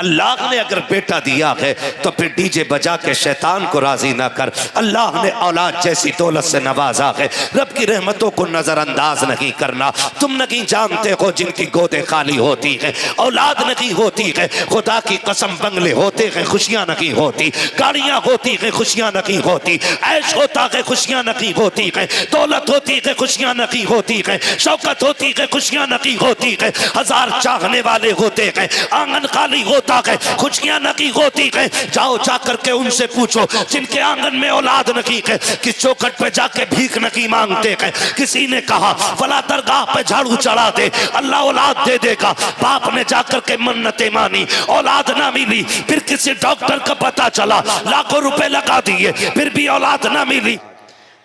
अल्लाह ने अगर बेटा दिया है तो फिर डीजे बजा के शैतान को राजी ना कर। अल्लाह ने औलाद जैसी दौलत से नवाजा है, रब की रहमतों को नजरअंदाज नहीं करना। तुम नहीं जानते हो जिनकी गोदें खाली होती है, औलाद नहीं होती है, खुदा की कसम बंगले होते हैं खुशियां नहीं होती, गाड़ियां होती है खुशियां नहीं होती, ऐश होता है खुशियां नहीं होती है, दौलत होती है खुशियां नहीं होती है, शौकत होती है खुशियां नहीं होती है, हजार चाहने वाले होते हैं, आंगन खाली होता है खुशियां नहीं होती है। जाओ जाकर के उनसे पूछो जिनके आंगन में औलाद नहीं है, किस चौखट पे जाके भीख नहीं मांगते हैं। किसी ने कहा फला दरगाह पे झाड़ू चढ़ा दे, अल्लाह औलाद दे देगा। बाप ने जाकर के मन्नतें मानी, औलाद ना मिली। फिर किसी डॉक्टर का पता चला, लाखों रुपए लगा दिए, फिर भी औलाद ना मिली।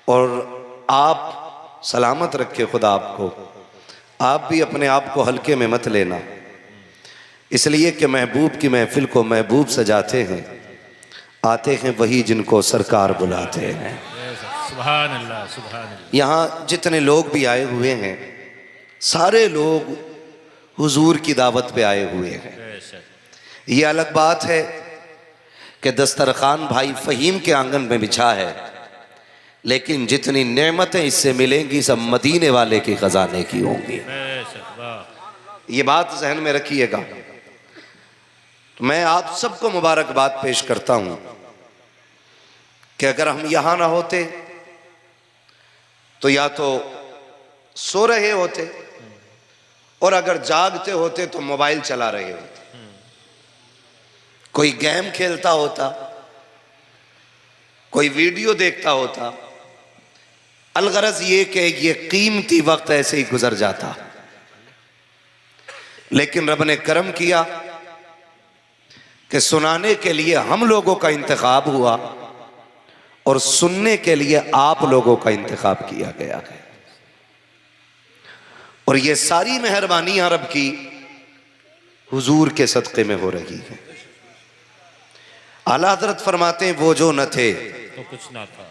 और आप सलामत रखे खुदा आपको, आप भी अपने आप को हल्के में मत लेना, इसलिए कि महबूब की महफिल को महबूब सजाते हैं, आते हैं वही जिनको सरकार बुलाते हैं। सुभान अल्लाह, सुभान अल्लाह। यहाँ जितने लोग भी आए हुए हैं सारे लोग हुजूर की दावत पे आए हुए हैं। ये अलग बात है कि दस्तरखान भाई फ़हीम के आंगन में बिछा है, लेकिन जितनी नेमतें इससे मिलेंगी सब मदीने वाले के खजाने की होंगी। ये बात जहन में रखिएगा। तो मैं आप सबको मुबारकबाद पेश करता हूं कि अगर हम यहां ना होते तो या तो सो रहे होते, और अगर जागते होते तो मोबाइल चला रहे होते, कोई गेम खेलता होता, कोई वीडियो देखता होता। अलगरज ये कि ये कीमती वक्त ऐसे ही गुजर जाता। लेकिन रब ने करम किया कि सुनाने के लिए हम लोगों का इंतखाब हुआ और सुनने के लिए आप लोगों का इंतखाब किया गया है। और ये सारी मेहरबानियां रब की हुजूर के सदक़े में हो रही है। आला हज़रत फरमाते हैं वो जो न थे तो कुछ ना था,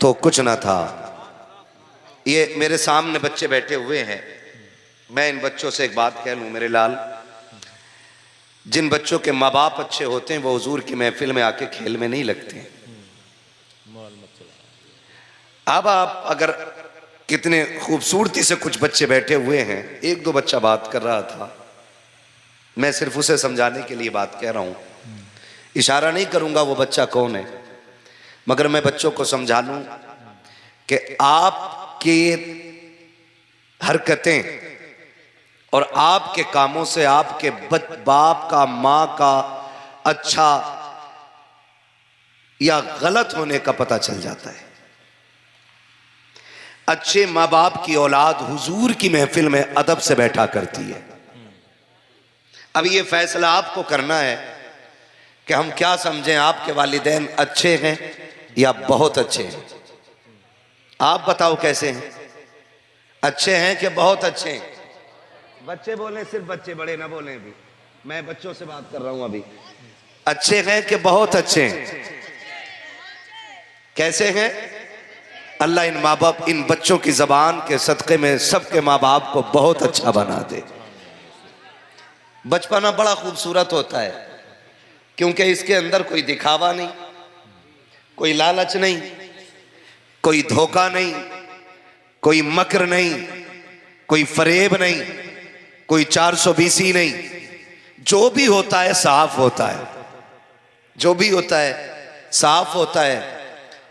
तो कुछ ना था। ये मेरे सामने बच्चे बैठे हुए हैं, मैं इन बच्चों से एक बात कह लूं मेरे लाल, जिन बच्चों के माँ बाप अच्छे होते हैं वो हुजूर की महफिल में आके खेल में नहीं लगते। अब आप अगर कितने खूबसूरती से कुछ बच्चे बैठे हुए हैं, एक दो बच्चा बात कर रहा था, मैं सिर्फ उसे समझाने के लिए बात कह रहा हूं, इशारा नहीं करूंगा वो बच्चा कौन है, मगर मैं बच्चों को समझा लूं कि आपकी हरकतें और आपके कामों से आपके बाप का, माँ का अच्छा या गलत होने का पता चल जाता है। अच्छे माँ बाप की औलाद हुजूर की महफिल में अदब से बैठा करती है। अब ये फैसला आपको करना है कि हम क्या समझें, आपके वालिदैन अच्छे हैं या बहुत अच्छे हैं। आप बताओ कैसे हैं, अच्छे हैं कि बहुत अच्छे हैं? बच्चे बोले, सिर्फ बच्चे, बड़े ना बोले। अभी मैं बच्चों से बात कर रहा हूं। अभी अच्छे हैं कि बहुत अच्छे हैं? कैसे हैं? अल्लाह इन माँ बाप, इन बच्चों की जबान के सदक़े में सबके माँ बाप को बहुत अच्छा बना दे। बचपना बड़ा खूबसूरत होता है क्योंकि इसके अंदर कोई दिखावा नहीं, कोई लालच नहीं, कोई धोखा नहीं, कोई मकर नहीं, कोई फरेब नहीं, कोई 420 नहीं। जो भी होता है साफ होता है, जो भी होता है साफ होता है।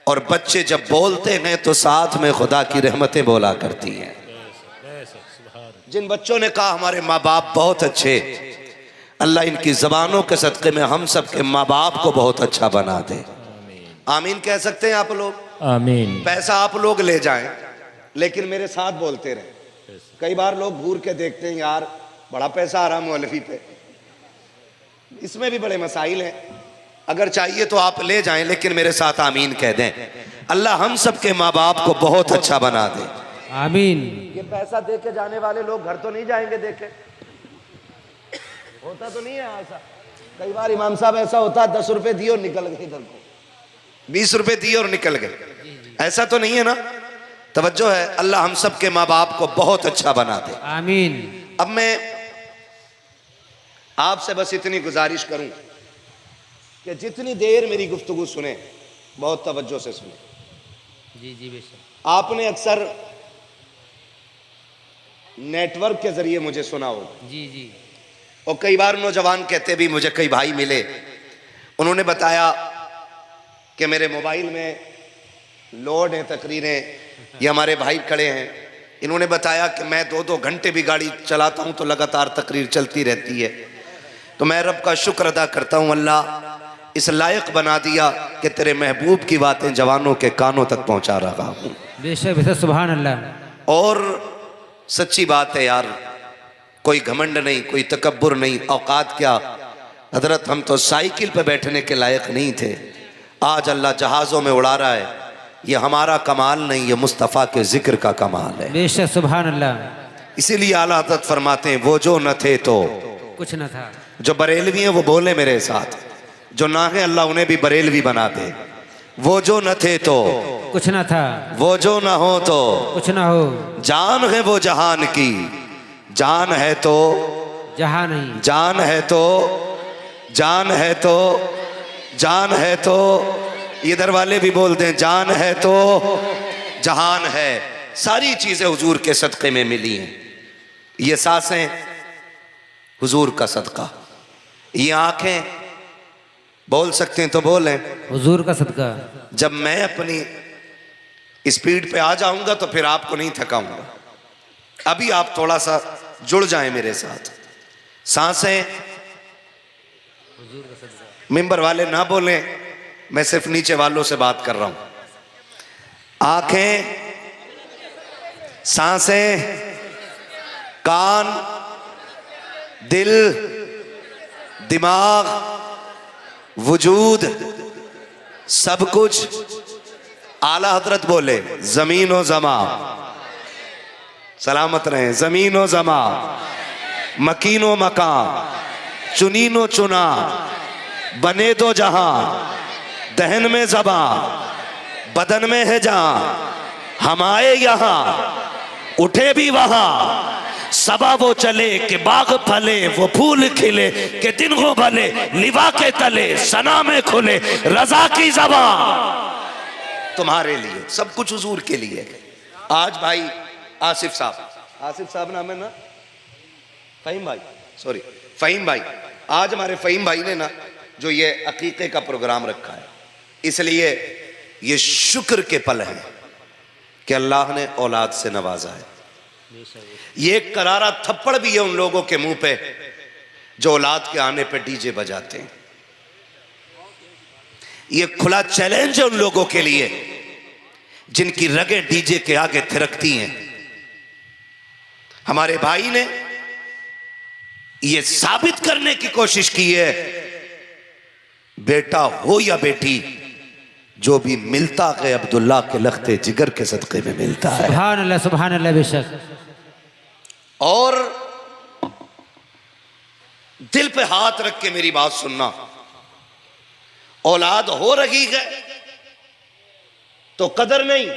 और बच्चे जब बोलते हैं तो साथ में खुदा की रहमतें बोला करती हैं। जिन बच्चों ने कहा हमारे माँ बाप बहुत अच्छे, अल्लाह इनकी जबानों के सदक़े में हम सब के माँ बाप को बहुत अच्छा बना दे। आमीन कह सकते हैं आप लोग? आमीन। पैसा आप लोग ले जाएं लेकिन मेरे साथ बोलते रहे। कई बार लोग घूर के देखते हैं, यार बड़ा पैसा आ रहा मौलवी पे, इसमें भी बड़े मसाइल हैं। अगर चाहिए तो आप ले जाएं लेकिन मेरे साथ आमीन कह दें। अल्लाह हम सब के माँ बाप को बहुत अच्छा बना दे। आमीन। ये पैसा दे के जाने वाले लोग घर तो नहीं जाएंगे देखे, होता तो नहीं है ऐसा। कई बार इमाम साहब ऐसा होता है 10 रुपए दिए और निकल गए इधर को, 20 रुपए दिए और निकल गए, ऐसा तो नहीं है ना? तवज्जो है। अल्लाह हम सब के माँ बाप को बहुत अच्छा बना दे। आमीन। अब मैं आपसे बस इतनी गुजारिश करूं कि जितनी देर मेरी गुफ्तगू सुने बहुत तवज्जो से सुने। जी जी बेशक। आपने अक्सर नेटवर्क के जरिए मुझे सुना हो, जी जी। और कई बार नौजवान कहते भी, मुझे कई भाई मिले, उन्होंने बताया कि मेरे मोबाइल में लोड है तकरीरें, ये हमारे भाई खड़े हैं, इन्होंने बताया कि मैं 2-2 घंटे भी गाड़ी चलाता हूं तो लगातार तकरीर चलती रहती है। तो मैं रब का शुक्र अदा करता हूं, अल्लाह इस लायक बना दिया कि तेरे महबूब की बातें जवानों के कानों तक पहुंचा रहा हूं। बेशक बेशक, सुभान अल्लाह। और सच्ची बात है यार, कोई घमंड नहीं, कोई तकब्बुर नहीं, औकात क्या हजरत, हम तो साइकिल पे बैठने के लायक नहीं थे, आज अल्लाह जहाज़ों में उड़ा रहा है। ये हमारा कमाल नहीं, ये मुस्तफ़ा के जिक्र का कमाल है। बेशक सुभान अल्लाह। इसीलिए आला हज़रत फरमाते हैं, वो जो न थे तो कुछ न था। जो बरेलवी हैं वो बोले मेरे साथ, जो ना है अल्लाह उन्हें भी बरेलवी बना दे। वो जो न थे तो कुछ न था, वो जो न हो तो कुछ न हो। जान है वो जहान की, जान है तो जहां नहीं, जान है तो जान है तो जान है तो, इधर वाले भी बोलते हैं जान है तो जहान है। सारी चीजें हुजूर के सदक़े में मिली हैं। ये सांसें हुजूर का सदका, ये आंखें बोल सकते हैं तो बोलें, हुजूर का सदका। जब मैं अपनी स्पीड पे आ जाऊंगा तो फिर आपको नहीं थकाऊंगा। अभी आप थोड़ा सा जुड़ जाएं मेरे साथ। सांसें, मिंबर वाले ना बोलें, मैं सिर्फ नीचे वालों से बात कर रहा हूं। आंखें, सांसें, कान, दिल, दिमाग, वजूद, सब कुछ आला हजरत बोले जमीन व जमा, सलामत रहे, जमीन व जमा, मकीन व मकान, चुनीनो चुना, बने दो जहां, दहन में जबा, बदन में है जहां, हम आए यहां, उठे भी वहां, सबा वो चले कि बाग फले, वो फूल खिले कि दिन हो भले, लिवा के तले सना में खुले, रजा की जबा तुम्हारे लिए, सब कुछ हुजूर के लिए। आज भाई आसिफ साहब नाम है ना, फहीम भाई, सॉरी फहीम भाई, आज हमारे फहीम भाई ने ना जो ये अकीके का प्रोग्राम रखा है, इसलिए ये शुक्र के पल हैं कि अल्लाह ने औलाद से नवाजा है। ये एक करारा थप्पड़ भी है उन लोगों के मुंह पे जो औलाद के आने पे डीजे बजाते हैं। ये खुला चैलेंज है उन लोगों के लिए जिनकी रगें डीजे के आगे थिरकती हैं। हमारे भाई ने ये साबित करने की कोशिश की है, बेटा हो या बेटी, जो भी मिलता है अब्दुल्ला के लख्ते जिगर के सदक़े में मिलता है। सुभान अल्लाह, सुभान अल्लाह। बेशक। और दिल पे हाथ रख के मेरी बात सुनना, औलाद हो रही है तो कदर नहीं।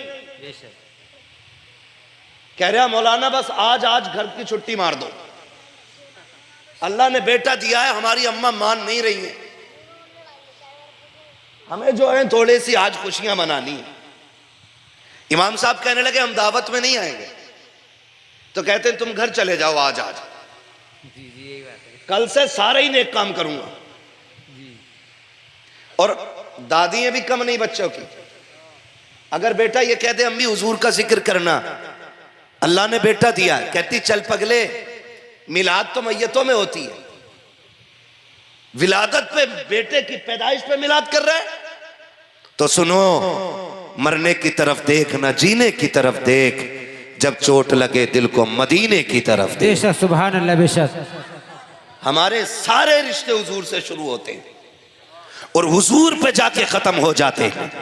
कह रहा मौलाना बस आज घर की छुट्टी मार दो, अल्लाह ने बेटा दिया है, हमारी अम्मा मान नहीं रही है, हमें जो है थोड़ी सी आज खुशियां मनानी है। इमाम साहब कहने लगे हम दावत में नहीं आएंगे, तो कहते हैं तुम घर चले जाओ आज। कल से सारे ही नेक काम करूंगा। और दादियां भी कम नहीं बच्चों की। अगर बेटा ये कहते अम्मी हुजूर का जिक्र करना, अल्लाह ने बेटा दिया, कहती चल पगले, मिलाद तो मैयतों में होती है, विलादत पे बेटे की पैदाइश पे मिलाद कर रहा है, तो सुनो मरने की तरफ देख ना जीने की तरफ देख, जब चोट लगे दिल को मदीने की तरफ देख। बेशक सुभान अल्लाह। बेशक। हमारे सारे रिश्ते हुजूर से शुरू होते हैं। और हुजूर पे जाके खत्म हो जाते हैं।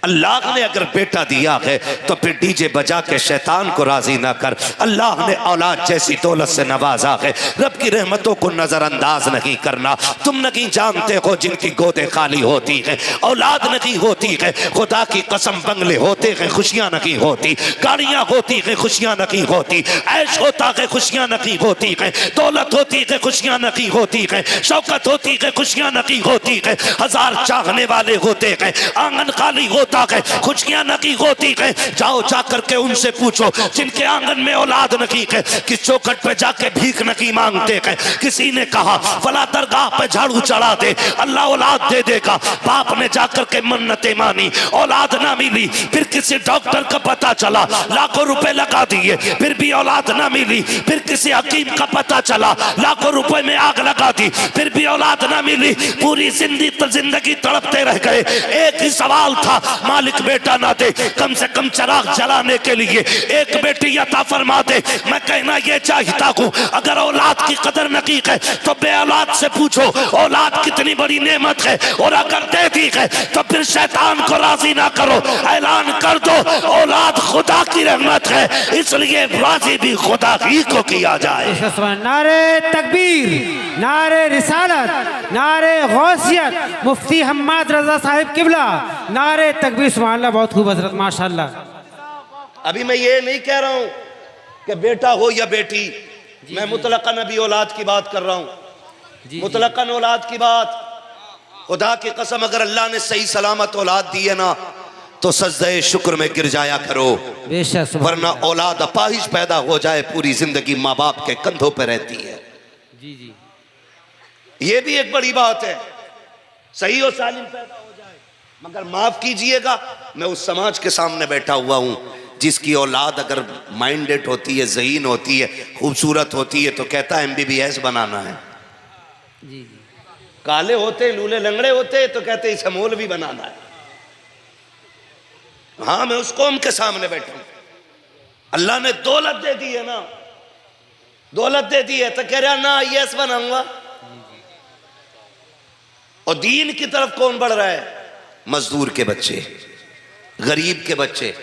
अल्लाह ने अगर बेटा दिया है तो फिर डीजे बजा के शैतान को राजी ना कर। अल्लाह ने औलाद जैसी दौलत से नवाजा है, रब की रहमतों को नजरअंदाज नहीं करना। तुम नहीं जानते हो जिनकी गोदें खाली होती हैं, औलाद नहीं होती है, खुदा की कसम बंगले होते हैं, खुशियां नहीं होती, गाड़ियां होती हैं, खुशियां नहीं होती, ऐश होता है, खुशियां नहीं होती है, दौलत होती है, खुशियां नहीं होती है, शौकत होती है, खुशियां नहीं होती है, हजार चाहने वाले होते हैं, आंगन खाली होता है, खुशियां नहीं होती है। जाओ जाकर के उनसे पूछो जिनके आंगन में औलाद नहीं है, किस चौखट पे जाके भीख नहीं मांगते हैं। किसी ने कहा फला दरगाह पे झाड़ू चढ़ा दे, अल्लाह औलाद दे देगा। बाप ने जाकर के मन्नतें मानी, औलाद ना मिली। फिर किसी डॉक्टर का पता चला, लाखों रुपए लगा दिए, फिर भी औलाद ना मिली। फिर किसी हकीम का पता चला, लाखों रुपए में आग लगा दी, फिर भी औलाद ना मिली। पूरी जिंदगी तड़पते रह गए। एक ही सवाल था, मालिक बेटा ना दे, कम से कम चिराग जलाने के लिए एक बेटी अता फरमा दे। मैं कहना ये चाहता हूँ, अगर औलाद की कदर नहीं है तो बे औलाद से पूछो औलाद कितनी बड़ी नेमत है, और अगर दे दी है तो फिर शैतान को राजी ना करो, ऐलान कर दो औलाद खुदा की रहमत है, इसलिए राजी भी खुदा ही को किया जाए। नारे तकबीर, नारे रिसालत, नारे गौसियत, मुफ्ती हम्माद रजा साहिब किबला, नारे तकबीर। सुभान अल्लाह, बहुत खूब हजरत, माशाअल्लाह। अभी मैं ये नहीं कह रहा हूं कि बेटा हो या बेटी, मैं मुतलकन अभी औलाद की बात कर रहा हूं, मुतलकन औलाद की बात। खुदा की कसम अगर अल्लाह ने सही सलामत औलाद दी है ना तो सजदे शुक्र में गिर जाया करो, बेशक। वरना औलाद अपाहिज पैदा हो जाए पूरी जिंदगी माँ बाप के कंधों पर रहती है। जी जी, ये भी एक बड़ी बात है, सही और सालिम पैदा हो जाए। मगर माफ कीजिएगा, मैं उस समाज के सामने बैठा हुआ हूं जिसकी औलाद अगर माइंडेड होती है, ज़हीन होती है, खूबसूरत होती है तो कहता है MBBS बनाना है। जी जी, काले होते, लूले लंगड़े होते तो कहते इसे मौलवी बनाना है। हाँ, मैं उस कौम के सामने बैठा हूं। अल्लाह ने दौलत दे दी है ना, दौलत दे दी है तो कह रहा ना IAS बनाऊंगा। और दीन की तरफ कौन बढ़ रहा है? मजदूर के बच्चे, गरीब के बच्चे।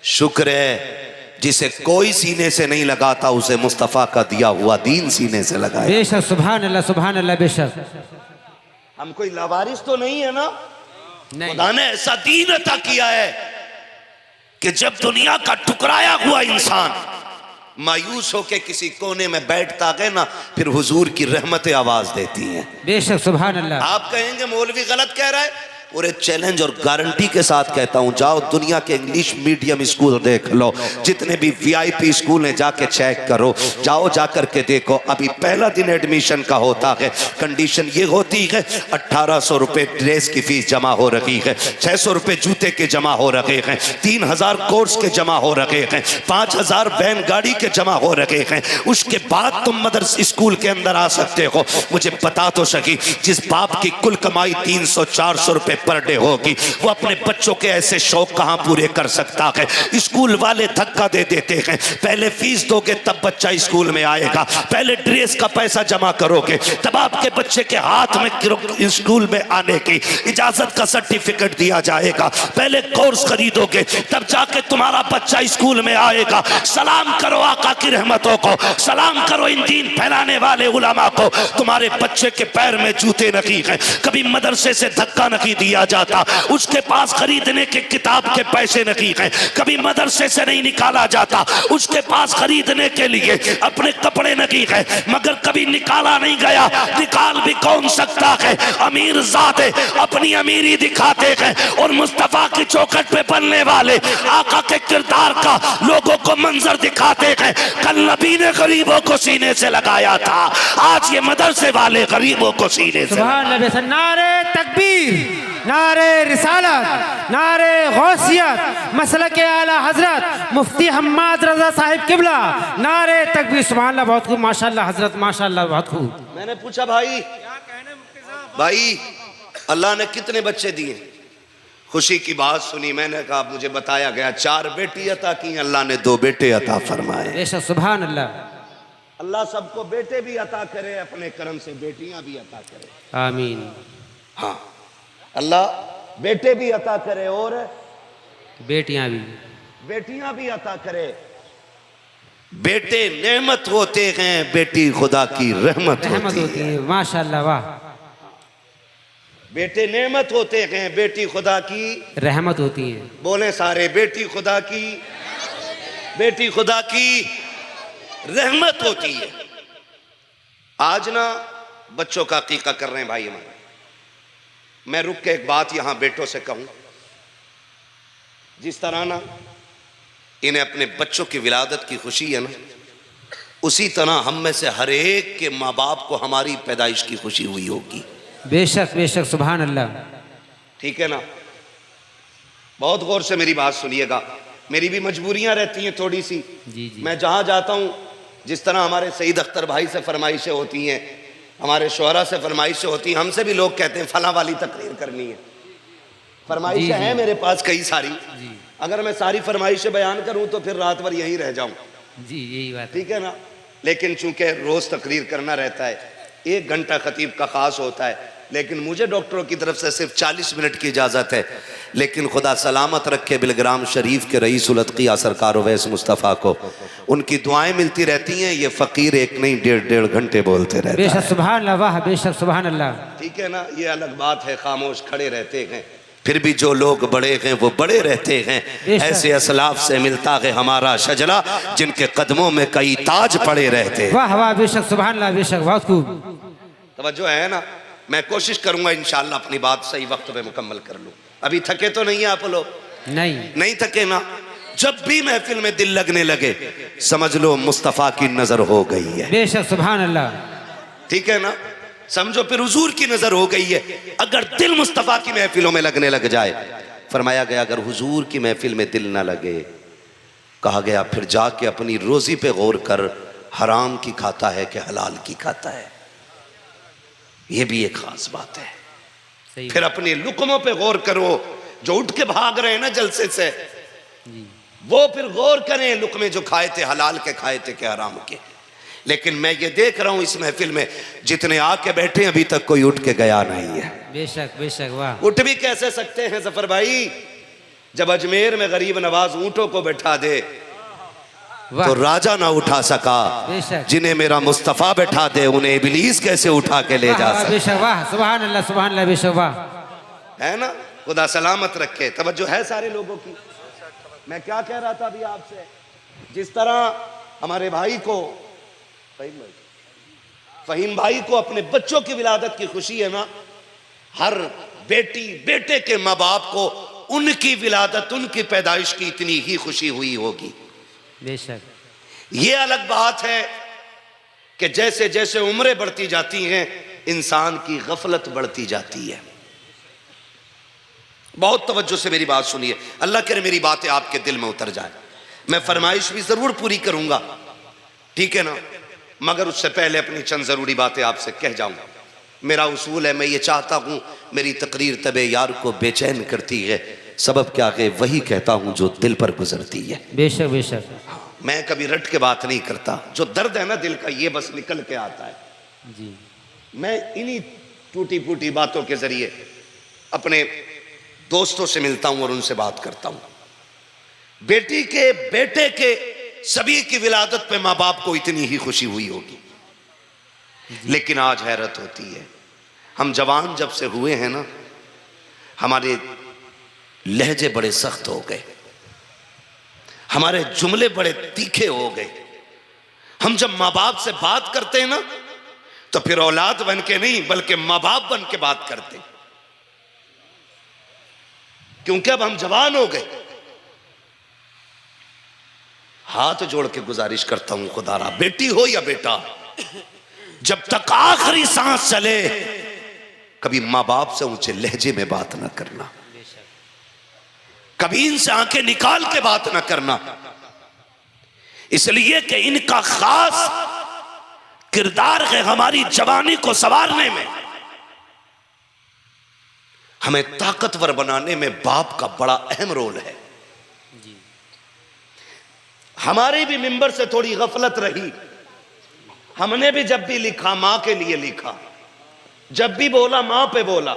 शुक्र है जिसे कोई सीने से नहीं लगाता उसे मुस्तफा का दिया हुआ दीन सीने से लगाया। बेशक, सुभान अल्लाह, सुभान अल्लाह, बेशक। हम कोई लावारिस तो नहीं है ना, नहीं। खुदा ने ऐसा दीन अता किया है कि जब दुनिया का टुकराया हुआ इंसान मायूस होके किसी कोने में बैठता है ना, फिर हुजूर की रहमतें आवाज देती हैं। बेशक, सुभान अल्लाह। आप कहेंगे मौलवी गलत कह रहा है, पूरे चैलेंज और गारंटी के साथ कहता हूं, जाओ दुनिया के इंग्लिश मीडियम स्कूल देख लो, जितने भी VIP स्कूल हैं जाके चेक करो, जाओ जाकर के देखो। अभी पहला दिन एडमिशन का होता है, कंडीशन ये होती है 1800 रुपए ड्रेस की फीस जमा हो रही है, 600 रुपए जूते के जमा हो रहे हैं, 3000 कोर्स के जमा हो रहे हैं, 5000 वैन गाड़ी के जमा हो रहे हैं। उसके बाद तुम मदरसा स्कूल के अंदर आ सकते हो। मुझे पता तो सकी, जिस बाप की कुल कमाई 300-400 रुपए पर डे होगी, वो अपने बच्चों के ऐसे शौक कहां पूरे कर सकता है? स्कूल वाले धक्का दे देते हैं, पहले फीस दोगे तब बच्चा स्कूल में आएगा, पहले ड्रेस का पैसा जमा करोगे तब आपके बच्चे के हाथ में स्कूल में आने की इजाजत का सर्टिफिकेट दिया जाएगा, पहले कोर्स खरीदोगे तब जाके तुम्हारा बच्चा स्कूल में आएगा। सलाम करो आका की रहमतों को, सलाम करो इन दीन फैलाने वाले उलमा को। तुम्हारे बच्चे के पैर में जूते नहीं है, कभी मदरसे से धक्का नहीं दिया जाता, उसके पास खरीदने के किताब के पैसे नहीं हैं, कभी मदरसे से नहीं निकाला जाता, उसके पास खरीदने के लिए अपने कपड़े नहीं है, मगर कभी निकाला नहीं गया। निकाल भी कौन सकता है? अमीर ज़ाते अपनी अमीरी दिखाते हैं और मुस्तफा की चौखट पे बनने वाले आका के किरदार का लोगों को मंजर दिखाते हैं। कल नबी ने गरीबों को सीने से लगाया था, आज ये मदरसे वाले गरीबों को सीने से। नारे तकबीर, नारे रिसालत, नारे गौसियत, मसलक आला हजरत मुफ्ती हम्माद रजा साहिब किबला, नारे तकबीर। सुभान अल्लाह, बहुत खूब, माशाअल्लाह हजरत, माशाअल्लाह, बहुत खूब। मैंने पूछा भाई अल्लाह ने कितने बच्चे दिए? खुशी की बात सुनी, मैंने कहा मुझे बताया गया 4 बेटी अता की, अल्लाह ने 2 बेटे अता फरमाए। बेशक, सुभान अल्लाह। अल्लाह सबको बेटे भी अता करे, अपने करम से बेटियां भी अता करे, आमीन। हाँ, अल्लाह बेटे भी अता करे और बेटियां भी। बेटियां भी अता करे। बेटे नेमत होते हैं, बेटी खुदा की रहमत होती है। माशाल्लाह, वाह। बेटे नेमत होते हैं, बेटी खुदा की रहमत होती है। बोले सारे, बेटी खुदा की, बेटी खुदा की रहमत होती है। आज ना बच्चों का अकीका कर रहे हैं भाई हमारे। मैं रुक के एक बात यहां बेटों से कहूं, जिस तरह ना इन्हें अपने बच्चों की विलादत की खुशी है ना, उसी तरह हम में से हर एक के माँ बाप को हमारी पैदाइश की खुशी हुई होगी। बेशक बेशक, सुभान अल्लाह। ठीक है ना? बहुत गौर से मेरी बात सुनिएगा। मेरी भी मजबूरियां रहती हैं थोड़ी सी। जी जी। मैं जहां जाता हूं, जिस तरह हमारे सईद अख्तर भाई से फरमाइशें होती हैं, हमारे शोहरा से फरमाइशें होती हैं, हमसे भी लोग कहते हैं फला वाली तकरीर करनी है। फरमाइशें हैं मेरे पास कई सारी। अगर मैं सारी फरमाइशें बयान करूं तो फिर रात भर यहीं रह जाऊं। जी, यही बात। ठीक है ना? लेकिन चूंकि रोज तकरीर करना रहता है, 1 घंटा खतीब का खास होता है, लेकिन मुझे डॉक्टरों की तरफ से सिर्फ 40 मिनट की इजाजत है। लेकिन खुदा सलामत रखे बिलग्राम शरीफ के रईस उल अतकिया सरकार वैस मुस्तफ़ा को, उनकी दुआएं मिलती रहती हैं। ये फकीर एक नहीं 1.5 घंटे बोलते रहते हैं। बेशक सुभान अल्लाह, वाह, बेशक सुभान अल्लाह। ठीक है ना? ये अलग बात है, खामोश खड़े रहते हैं, फिर भी जो लोग बड़े हैं वो बड़े रहते हैं। ऐसे असलाफ से मिलता है हमारा शजरा, जिनके कदमों में कई ताज पड़े रहते हैं। वाह वाह, बेशक सुभान अल्लाह, बेशक, बहुत खूब। तवज्जो है ना? मैं कोशिश करूंगा इंशाअल्लाह अपनी बात सही वक्त पे मुकम्मल कर लूं। अभी थके तो नहीं है आप लोग? नहीं थके ना? जब भी महफिल में दिल लगने लगे, समझ लो मुस्तफा की नजर हो गई है। बेशक सुभान अल्लाह। ठीक है ना? समझो फिर हुजूर की नजर हो गई है। अगर दिल मुस्तफा की महफिलों में लगने लग जाए, फरमाया गया अगर हुजूर की महफिल में दिल ना लगे, कहा गया फिर जाके अपनी रोजी पे गौर कर, हराम की खाता है कि हलाल की खाता है। यह भी एक खास बात है। फिर अपने लुकमों पे गौर करो। जो उठ के भाग रहे हैं ना जलसे से, वो फिर गौर करें, लुकमे जो खाए थे हलाल के खाए थे कि हराम के। लेकिन मैं ये देख रहा हूं इस महफिल में जितने आके बैठे अभी तक कोई उठ के गया नहीं है। बेशक बेशक, वाह। उठ भी कैसे सकते हैं जफर भाई? जब अजमेर में गरीब नवाज ऊंटों को बैठा दे तो राजा ना उठा सका, जिन्हें मेरा मुस्तफा बैठा दे उन्हें इबलीस कैसे उठा के ले जा सकता? बेशक, वाह, सुभान अल्लाह, सुभान अल्लाह, बेशक, वाह। है ना? खुदा सलामत रखे। तवज्जो है सारे लोगों की? मैं क्या कह रहा था अभी आपसे? जिस तरह हमारे भाई को, फहीम भाई को अपने बच्चों की विलादत की खुशी है ना, हर बेटी बेटे के माँ बाप को उनकी विलादत, उनकी पैदाइश की इतनी ही खुशी हुई होगी। बेशक। ये अलग बात है कि जैसे जैसे उम्रें बढ़ती जाती हैं, इंसान की गफलत बढ़ती जाती है। बहुत तवज्जो से मेरी बात सुनिए, अल्लाह करे मेरी बातें आपके दिल में उतर जाए। मैं फरमाइश भी जरूर पूरी करूंगा, ठीक है ना? मगर उससे पहले अपनी चंद जरूरी बातें आपसे कह जाऊंगा। मेरा उसूल है, मैं ये चाहता हूं मेरी तकरीर तबे यार को बेचैन करती है, सबब क्या है वही कहता हूं जो दिल पर गुजरती है। बेशक बेशक। मैं कभी रट के बात नहीं करता, जो दर्द है ना दिल का ये बस निकल के आता है जी। मैं इन्हीं टूटी फूटी बातों के जरिए अपने दोस्तों से मिलता हूं और उनसे बात करता हूं। बेटी के बेटे के सभी की विलादत पे माँ बाप को इतनी ही खुशी हुई होगी, लेकिन आज हैरत होती है, हम जवान जब से हुए हैं ना, हमारे लहजे बड़े सख्त हो गए, हमारे जुमले बड़े तीखे हो गए। हम जब माँ बाप से बात करते हैं ना, तो फिर औलाद बन के नहीं बल्कि माँ बाप बन के बात करते हैं, क्योंकि अब हम जवान हो गए। हाथ जोड़ के गुजारिश करता हूं खुदारा, बेटी हो या बेटा, जब तक आखिरी सांस चले कभी माँ बाप से ऊंचे लहजे में बात ना करना, कभी इनसे आंखें निकाल के बात ना करना, इसलिए कि इनका खास किरदार है हमारी जवानी को संवारने में, हमें ताकतवर बनाने में बाप का बड़ा अहम रोल है। हमारी भी मिंबर से थोड़ी गफलत रही, हमने भी जब भी लिखा मां के लिए लिखा, जब भी बोला मां पे बोला,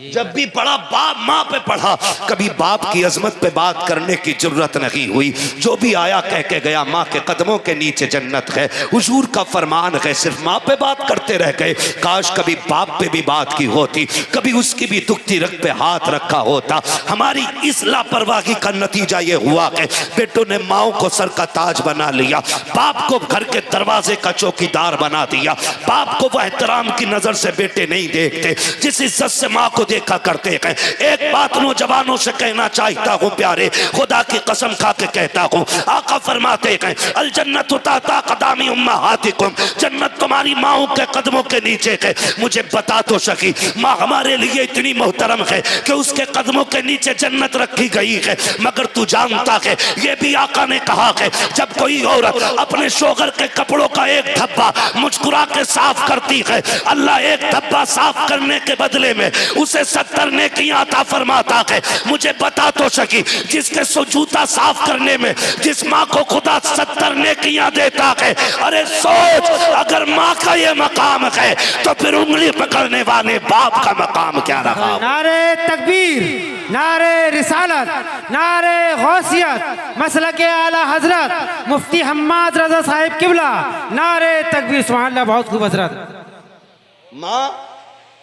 जब भी पढ़ा बाप माँ पे पढ़ा, कभी बाप की अजमत पे बात करने की जरूरत नहीं हुई। जो भी आया कह के गया माँ के कदमों के नीचे जन्नत है, हुजूर का फरमान है। सिर्फ माँ पे बात करते रह गए, काश कभी बाप पे भी बात की होती, कभी उसकी भी दुखती रग पे हाथ रखा होता। हमारी इस लापरवाही का नतीजा ये हुआ कि बेटों ने माओ को सर का ताज बना लिया, बाप को घर के दरवाजे का चौकीदार बना दिया। बाप को वह एहतराम की नजर से बेटे नहीं देखते जिस इज्जत से माँ को देखा करते हैं। एक बात नौजवानों से कहना चाहता हूँ प्यारे, खुदा की कसम खा के कहता हूँ, आका फरमाते हैं अल जन्नत ताता कदामी उम्महातिकुम, जन्नत तुम्हारी माओ के कदमों के नीचे है। मुझे बता तो सकी, माँ हमारे लिए इतनी मोहतरम है कि उसके कदमों के नीचे जन्नत रखी गई है। मगर तू जानता है, ये भी आका ने कहा है, जब कोई औरत अपने शोहर के कपड़ों का एक धब्बा मुस्कुरा के साफ करती है, अल्लाह एक धब्बा साफ करने के बदले में उसे 70 नेकियां अता फरमाता है। मुझे बता तो सकी, जिसके जूता साफ करने में जिस माँ को खुदा 70 नेकियां देता है, अरे सोच अगर माँ का ये मकाम है तो फिर उंगली पकड़ने वाले बाप का मकाम क्या रहा। नारे तकबीर, नारे रिसालत, नारे गौसियत, मसलक आला हजरत मुफ्ती हम्माद रजा साहिब किबला, नारे तकबीर। सुभान अल्लाह, बहुत खूब हजरत।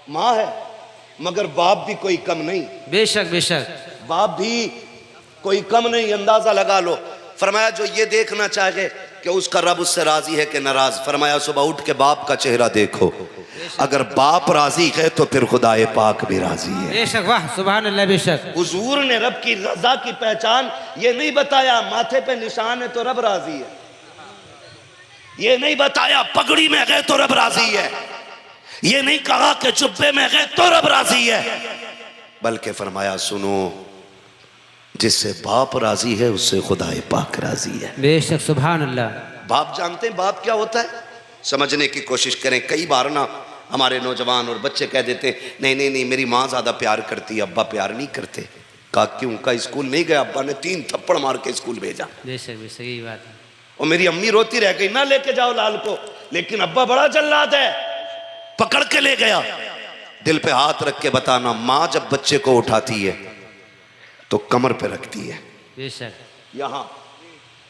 माँ है मगर बाप भी कोई कम नहीं। बेशक बेशक, बाप भी कोई कम नहीं, अंदाजा लगा लो। फरमाया जो ये देखना चाहे कि उसका रब उससे राजी है कि नाराज, फरमाया सुबह उठ के बाप का चेहरा देखो, अगर बाप राजी है तो फिर खुदाए पाक भी राजी है। बेशक, वाह सुभान अल्लाह। बेशक हुजूर ने रब की रजा की पहचान ये नहीं बताया माथे पे निशान है तो रब राजी है, ये नहीं बताया पगड़ी में गए तो रब राजी है, ये नहीं कहा कि जुब्बे में गए तो रब राजी है, बल्कि फरमाया सुनो, जिससे बाप राजी है उससे खुदाए पाक राजी है। बेशक, सुभान अल्लाह। बाप जानते हैं बाप क्या होता है, समझने की कोशिश करें। कई बार ना हमारे नौजवान और बच्चे कह देते नहीं नहीं नहीं मेरी माँ ज्यादा प्यार करती है, अब्बा प्यार नहीं करते। कहा क्यों? का स्कूल नहीं गया, अब्बा ने 3 थप्पड़ मार के स्कूल भेजा। बेशक बेशक, यही बात है। और मेरी अम्मी रोती रह गई ना लेके जाओ लाल को, लेकिन अब्बा बड़ा जल्लाद है, पकड़ के ले गया। दिल पे हाथ रख के बताना, माँ जब बच्चे को उठाती है तो कमर पे रखती है, बेशक यहाँ,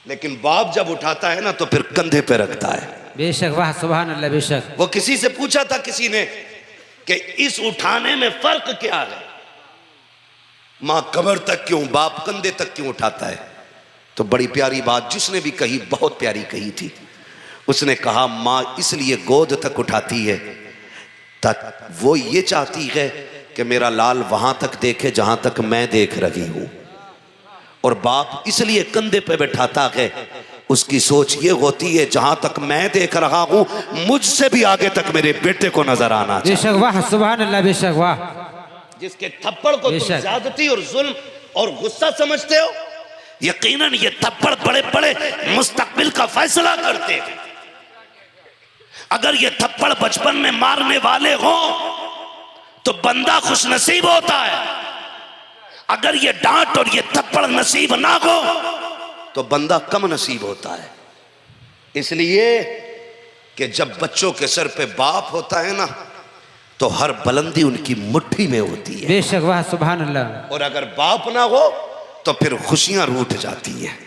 लेकिन बाप जब उठाता है ना तो फिर कंधे पे रखता है। बेशक, वाह सुभान अल्लाह। बेशक, वो किसी से पूछा था किसी ने कि इस उठाने में फर्क क्या है, माँ कमर तक क्यों, बाप कंधे तक क्यों उठाता है? तो बड़ी प्यारी बात जिसने भी कही, बहुत प्यारी कही थी। उसने कहा माँ इसलिए गोद तक उठाती है तक वो ये चाहती है कि मेरा लाल वहां तक देखे जहां तक मैं देख रही हूं, और बाप इसलिए कंधे पे बैठाता है, उसकी सोच ये होती है जहां तक मैं देख रहा हूं मुझसे भी आगे तक मेरे बेटे को नजर आना चाहिए। बेशक, वाह सुभान अल्लाह। बेशक, वाह। जिसके थप्पड़ को तुम ज्यादती और जुल्म और गुस्सा समझते हो, यकीनन ये थप्पड़ बड़े बड़े मुस्तकबिल का फैसला करते हैं। अगर ये थप्पड़ बचपन में मारने वाले हो तो बंदा खुश नसीब होता है, अगर ये डांट और ये थप्पड़ नसीब ना हो तो बंदा कम नसीब होता है। इसलिए कि जब बच्चों के सर पे बाप होता है ना तो हर बुलंदी उनकी मुट्ठी में होती है। बेशक, वाह सुभान अल्लाह। और अगर बाप ना हो तो फिर खुशियां रूठ जाती हैं,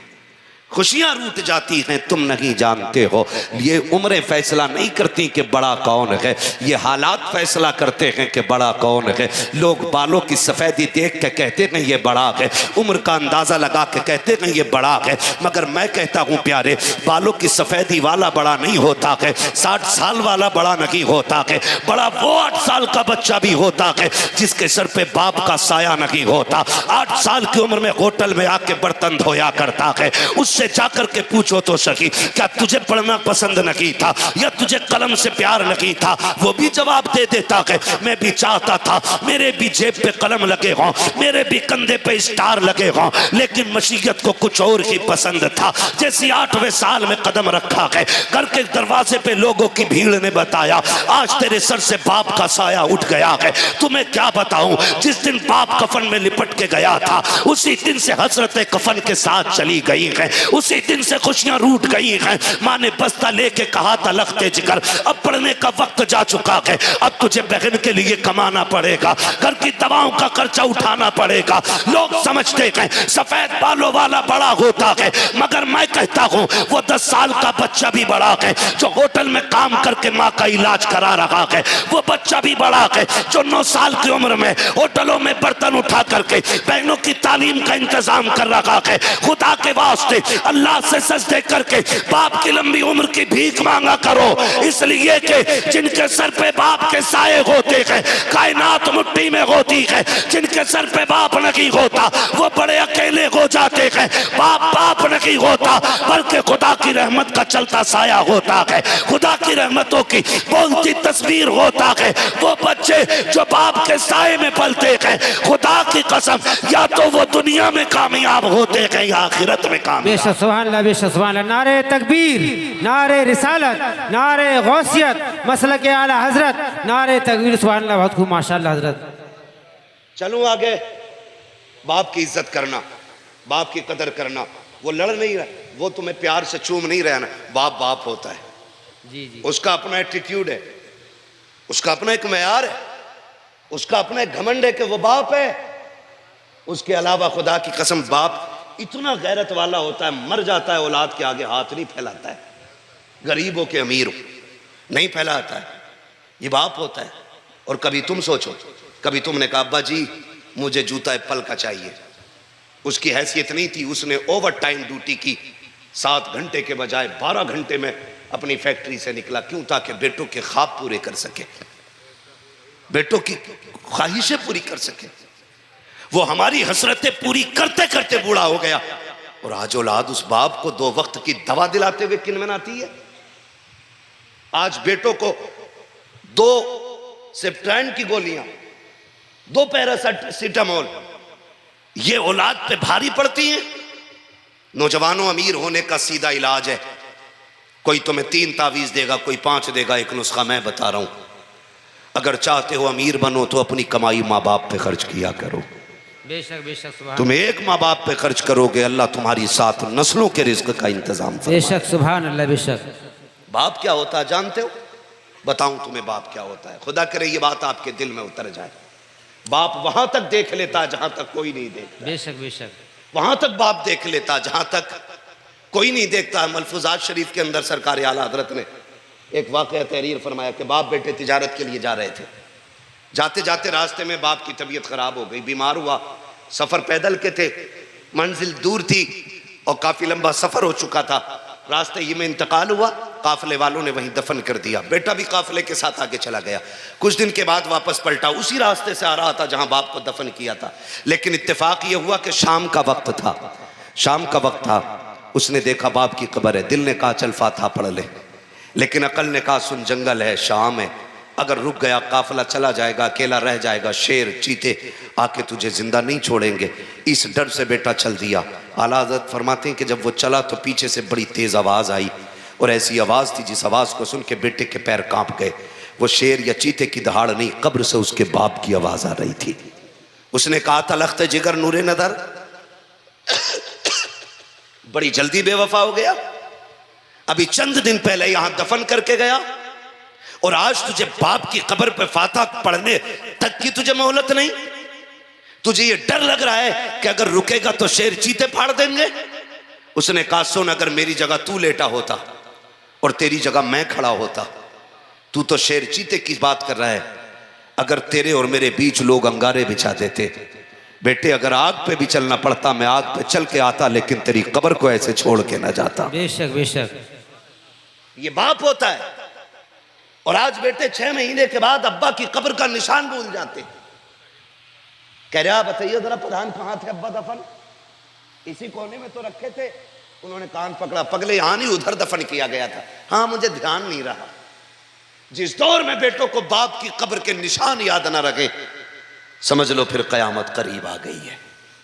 खुशियां रूठ जाती हैं। तुम नहीं जानते हो, ये उम्रें फैसला नहीं करती कि बड़ा कौन है, ये हालात फैसला करते हैं कि बड़ा कौन है। लोग बालों की सफेदी देख के कहते हैं ये बड़ा है, उम्र का अंदाजा लगा के कहते हैं ये बड़ा है, मगर मैं कहता हूँ प्यारे, बालों की सफेदी वाला बड़ा नहीं होता है, 60 साल वाला बड़ा नहीं होता है। बड़ा वो 8 साल का बच्चा भी होता है जिसके सर पे बाप का साया नहीं होता। 8 साल की उम्र में होटल में आके बर्तन धोया करता है, उससे जाकर के पूछो तो सही क्या तुझे पढ़ना पसंद नहीं था या तुझे कलम से प्यार नहीं था, वो भी जवाब दे देता है मैं भी चाहता था मेरे भी जेब पे कलम लगे हों, मेरे भी कंधे पे स्टार लगे हों, लेकिन मशीयत को कुछ और ही पसंद था। जैसे 8वें साल में कदम रखा है, घर के दरवाजे पे लोगों की भीड़ ने बताया आज तेरे सर से बाप का साया उठ गया है। तुम्हें क्या बताऊं, जिस दिन बाप कफन में लिपट के गया था उसी दिन से हसरत कफन के साथ चली गई है। उसी दिन से खुशियां रूठ गई हैं। माँ ने बस्ता लेके कहा था लखते जिगर अब पढ़ने का वक्त जा चुका है, अब तुझे बहन के लिए कमाना पड़ेगा, घर की दवाओं का खर्चा उठाना पड़ेगा। लोग समझते हैं सफेद बालों वाला बड़ा होता है, मगर मैं कहता हूं वो 10 साल का बच्चा भी बड़ा है जो होटल में काम करके माँ का इलाज करा रहा है। वो बच्चा भी बड़ा है जो 9 साल की उम्र में होटलों में बर्तन उठा करके बहनों की तालीम का इंतजाम कर रहा है। खुदा के वास्ते अल्लाह से सजदे करके बाप की लंबी उम्र की भीख मांगा करो, इसलिए कि जिनके सर पे बाप के साए होते हैं कायनात मुट्ठी में होती है, जिनके सर पे बाप नहीं होता वो बड़े अकेले हो जाते हैं। बाप नहीं होता बल्कि खुदा की रहमत का चलता साया होता है, खुदा की रहमतों की बोलती तस्वीर होता है। वो बच्चे जो बाप के साए में पलते हैं, खुदा की कसम या तो वो दुनिया में कामयाब होते हैं या आखिरत में कामयाब। बेशक सुभान अल्लाह, बेशक सुभान अल्लाह। नारे तकबीर, नारे रिसालत, नारे गौसियत, मसलक आला हजरत, नारे तकबीर, सुभान अल्लाह, बहुत खूब माशाअल्लाह हजरत। चलूं आगे। बाप की इज्जत करना, बाप की कदर करना। वो लड़ नहीं रहा, वो तुम्हें प्यार से चूम नहीं रहा ना, बाप बाप होता है जी जी। उसका अपना एटीट्यूड है, उसका अपना एक मेयार है, उसका अपना एक घमंड है कि वो बाप है। उसके अलावा खुदा की कसम बाप इतना गैरत वाला होता है, मर जाता है औलाद के आगे हाथ नहीं फैलाता है, गरीब हो के अमीर हो नहीं फैलाता है, ये बाप होता है। और कभी तुम सोचो, कभी तुमने कहा अब्बा जी मुझे जूता एप्पल का चाहिए, उसकी हैसियत नहीं थी, उसने ओवर टाइम ड्यूटी की, 7 घंटे के बजाय 12 घंटे में अपनी फैक्ट्री से निकला। क्यों? ताकि बेटों के ख्वाब पूरे कर सके, बेटों की ख्वाहिशें पूरी कर सके। वो हमारी हसरतें पूरी करते करते बूढ़ा हो गया, और आज औलाद उस बाप को 2 वक्त की दवा दिलाते हुए किन मनाती है। आज बेटों को 2 सेप्ट्राइन की गोलियां, 2 पैरासिटामोल, ये औलाद पे भारी पड़ती हैं। नौजवानों, अमीर होने का सीधा इलाज है, कोई तुम्हें 3 तावीज देगा, कोई 5 देगा, एक नुस्खा मैं बता रहा हूं। अगर चाहते हो अमीर बनो तो अपनी कमाई माँ बाप पे खर्च किया करो। बेशक बेशक सुभान। तुम एक माँ बाप पे खर्च करोगे, अल्लाह तुम्हारी 7 नस्लों के रिज्क का इंतजाम फरमाएगा। बेशक सुभान अल्लाह, बेशक। बाप क्या होता है जानते हो? बताऊं तुम्हें बाप क्या होता है, खुदा करे ये बात आपके दिल में उतर जाए। बाप वहां तक देख लेता जहां तक कोई नहीं देखता। बेशक बेशक। वहां तक बाप देख लेता जहां तक कोई नहीं देखता। मलफूजात शरीफ के अंदर सरकार आला हजरत ने एक वाकया तहरीर फरमाया कि बाप बेटे तिजारत के लिए जा रहे थे, जाते जाते रास्ते में बाप की तबीयत खराब हो गई, बीमार हुआ। सफर पैदल के थे, मंजिल दूर थी और काफी लंबा सफर हो चुका था। रास्ते ही में इंतकाल हुआ, काफिले वालों ने वहीं दफन कर दिया। बेटा भी काफिले के साथ आगे चला गया। कुछ दिन के बाद वापस पलटा, उसी रास्ते से आ रहा था जहां बाप को दफन किया था। लेकिन इत्तेफाक ये हुआ कि शाम का वक्त था, शाम का वक्त था। उसने देखा बाप की कब्र है। दिल ने कहा चल फातिहा पढ़ ले, लेकिन अकल ने कहा सुन जंगल है, शाम है, अगर रुक गया काफिला चला जाएगा, अकेला रह जाएगा, शेर चीते आके तुझे जिंदा नहीं छोड़ेंगे। इस डर से बेटा चल दिया। आला हज़रत फरमाते हैं कि जब वो चला तो पीछे से बड़ी तेज आवाज आई, और ऐसी आवाज थी जिस आवाज को सुन के बेटे के पैर कांप गए। वो शेर या चीते की दहाड़ नहीं, कब्र से उसके बाप की आवाज आ रही थी। उसने कहा था लख्त जिगर नूरे नदर, बड़ी जल्दी बेवफा हो गया, अभी चंद दिन पहले यहां दफन करके गया और आज तुझे बाप की कब्र पे फातिहा पढ़ने तक की तुझे मोहलत नहीं। तुझे ये डर लग रहा है कि अगर रुकेगा तो शेर चीते फाड़ देंगे। उसने कहा सुन, अगर मेरी जगह तू लेटा होता और तेरी जगह मैं खड़ा होता, तू तो शेर चीते की बात कर रहा है, अगर तेरे और मेरे बीच लोग अंगारे बिछा देते, बेटे अगर आग पे भी चलना पड़ता मैं आग पे चल के आता, लेकिन तेरी कब्र को ऐसे छोड़ के ना जाता। बेशक बेशक। ये बाप होता है। और आज बेटे 6 महीने के बाद अब्बा की कब्र का निशान भूल जाते। कह रहा बताइए जरा प्रधान कहाँ थे अब्बा दफन? इसी कोने में तो रखे थे। उन्होंने कान पकड़ा, पगले यहाँ नहीं उधर दफन किया गया था। हाँ मुझे ध्यान नहीं रहा। जिस दौर में बेटों को बाप की कब्र के निशान याद ना रखे, समझ लो फिर कयामत करीब आ गई है।